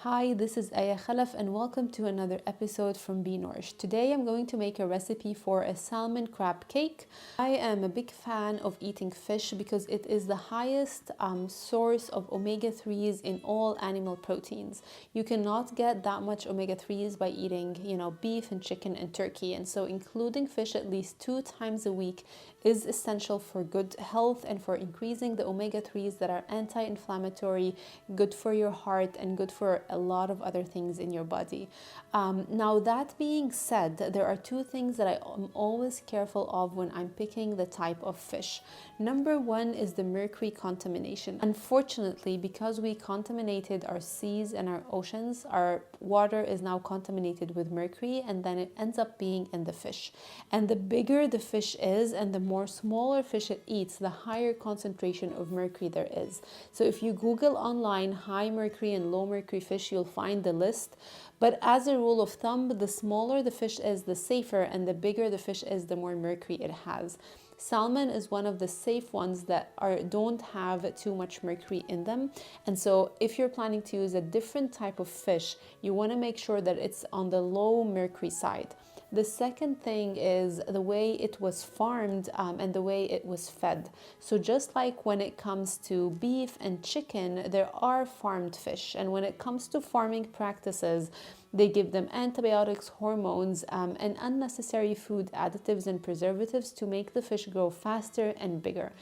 Hi, this is Aya Khalaf and welcome to another episode from Be Nourished. Today I'm going to make a recipe for a salmon crab cake. I am a big fan of eating fish because it is the highest source of omega-3s in all animal proteins. You cannot get that much omega-3s by eating, beef and chicken and turkey. And so including fish at least 2 times a week is essential for good health and for increasing the omega-3s that are anti-inflammatory, good for your heart and good for a lot of other things in your body. Now that being said, there are 2 things that I am always careful of when I'm picking the type of fish. Number 1 is the mercury contamination. Unfortunately, because we contaminated our seas and our oceans, our water is now contaminated with mercury and then it ends up being in the fish. And the bigger the fish is and the more smaller fish it eats, the higher concentration of mercury there is. So if you Google online high mercury and low mercury fish, you'll find the list. But as a rule of thumb, the smaller the fish is, the safer, and the bigger the fish is, the more mercury it has. Salmon is one of the safe ones that don't have too much mercury in them. And so if you're planning to use a different type of fish, you want to make sure that it's on the low mercury side. The second thing is the way it was farmed and the way it was fed. So just like when it comes to beef and chicken, there are farmed fish. And when it comes to farming practices, they give them antibiotics, hormones, and unnecessary food additives and preservatives to make the fish grow faster and bigger.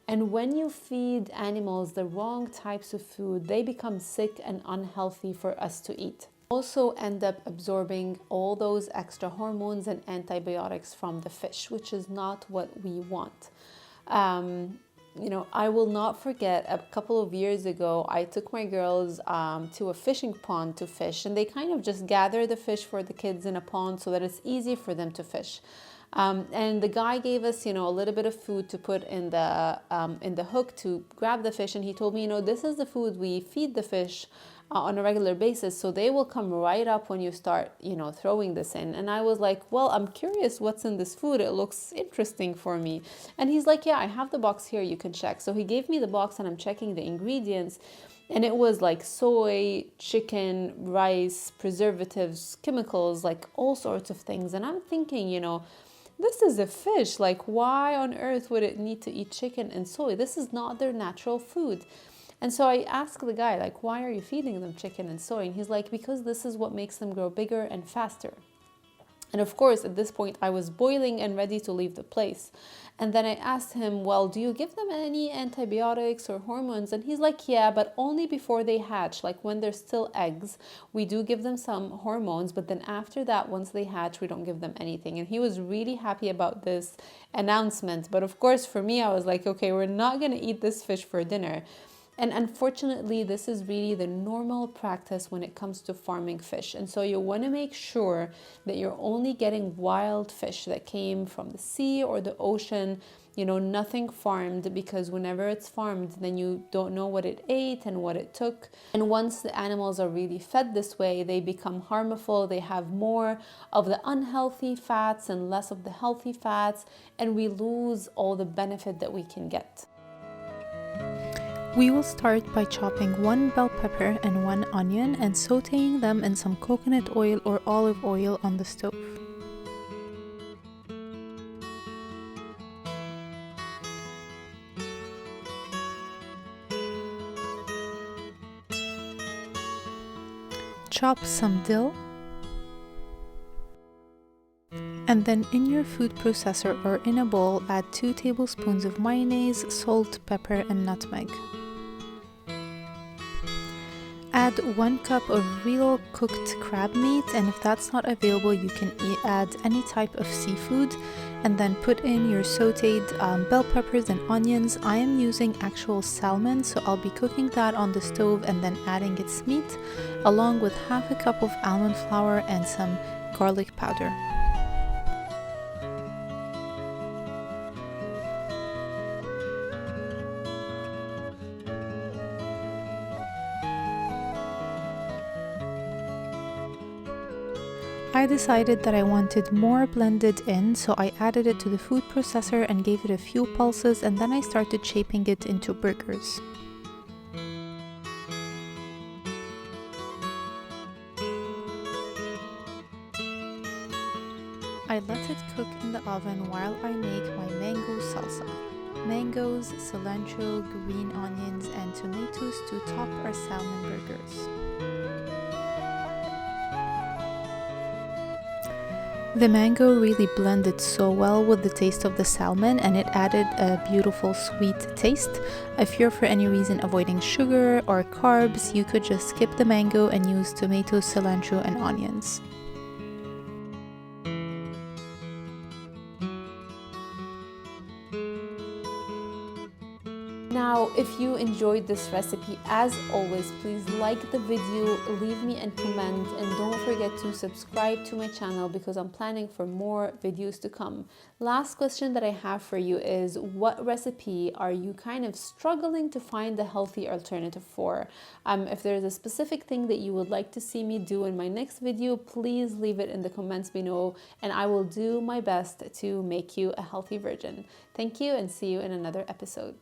And when you feed animals the wrong types of food, they become sick and unhealthy for us to eat. Also end up absorbing all those extra hormones and antibiotics from the fish, which is not what we want. I will not forget a couple of years ago, I took my girls to a fishing pond to fish, and they kind of just gather the fish for the kids in a pond so that it's easy for them to fish. And the guy gave us, a little bit of food to put in the hook to grab the fish, and he told me, this is the food we feed the fish on a regular basis, so they will come right up when you start, throwing this in. And I was like, well, I'm curious what's in this food. It looks interesting for me. And he's like, yeah, I have the box here, you can check. So he gave me the box and I'm checking the ingredients. And it was like soy, chicken, rice, preservatives, chemicals, like all sorts of things. And I'm thinking, this is a fish. Like, why on earth would it need to eat chicken and soy? This is not their natural food. And so I asked the guy, like, why are you feeding them chicken and soy? And he's like, because this is what makes them grow bigger and faster. And of course, at this point, I was boiling and ready to leave the place. And then I asked him, well, do you give them any antibiotics or hormones? And he's like, yeah, but only before they hatch, like when they're still eggs, we do give them some hormones. But then after that, once they hatch, we don't give them anything. And he was really happy about this announcement. But of course, for me, I was like, okay, we're not going to eat this fish for dinner. And unfortunately, this is really the normal practice when it comes to farming fish. And so you want to make sure that you're only getting wild fish that came from the sea or the ocean, nothing farmed, because whenever it's farmed, then you don't know what it ate and what it took. And once the animals are really fed this way, they become harmful. They have more of the unhealthy fats and less of the healthy fats, and we lose all the benefit that we can get. We will start by chopping 1 bell pepper and 1 onion and sauteing them in some coconut oil or olive oil on the stove. Chop some dill, and then in your food processor or in a bowl, add 2 tablespoons of mayonnaise, salt, pepper, and nutmeg. Add 1 cup of real cooked crab meat, and if that's not available, you can add any type of seafood, and then put in your sauteed bell peppers and onions. I am using actual salmon, so I'll be cooking that on the stove and then adding its meat, along with half a cup of almond flour and some garlic powder. I decided that I wanted more blended in, so I added it to the food processor and gave it a few pulses, and then I started shaping it into burgers. I let it cook in the oven while I make my mango salsa. Mangoes, cilantro, green onions, and tomatoes to top our salmon burgers. The mango really blended so well with the taste of the salmon, and it added a beautiful sweet taste. If you're for any reason avoiding sugar or carbs, you could just skip the mango and use tomatoes, cilantro, and onions. Now, if you enjoyed this recipe, as always, please like the video, leave me a comment, and don't forget to subscribe to my channel because I'm planning for more videos to come. Last question that I have for you is, what recipe are you kind of struggling to find a healthy alternative for? If there's a specific thing that you would like to see me do in my next video, please leave it in the comments below, and I will do my best to make you a healthy version. Thank you, and see you in another episode.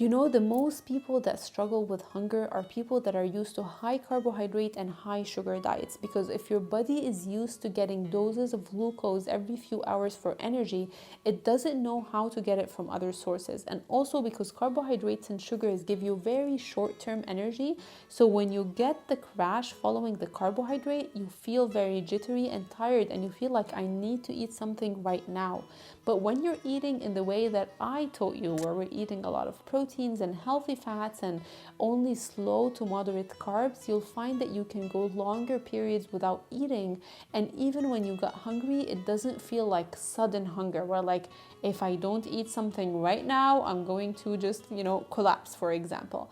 You know, the most people that struggle with hunger are people that are used to high carbohydrate and high sugar diets, because if your body is used to getting doses of glucose every few hours for energy, it doesn't know how to get it from other sources. And also because carbohydrates and sugars give you very short-term energy, so when you get the crash following the carbohydrate, you feel very jittery and tired and you feel like, I need to eat something right now. But when you're eating in the way that I taught you, where we're eating a lot of proteins and healthy fats and only slow to moderate carbs, you'll find that you can go longer periods without eating. And even when you got hungry, it doesn't feel like sudden hunger, where like, if I don't eat something right now, I'm going to just, collapse, for example.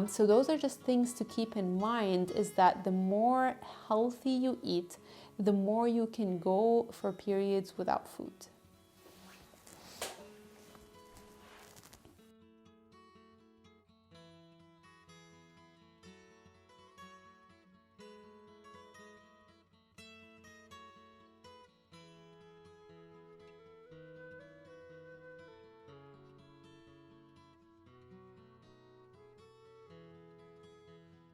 So those are just things to keep in mind, is that the more healthy you eat, the more you can go for periods without food.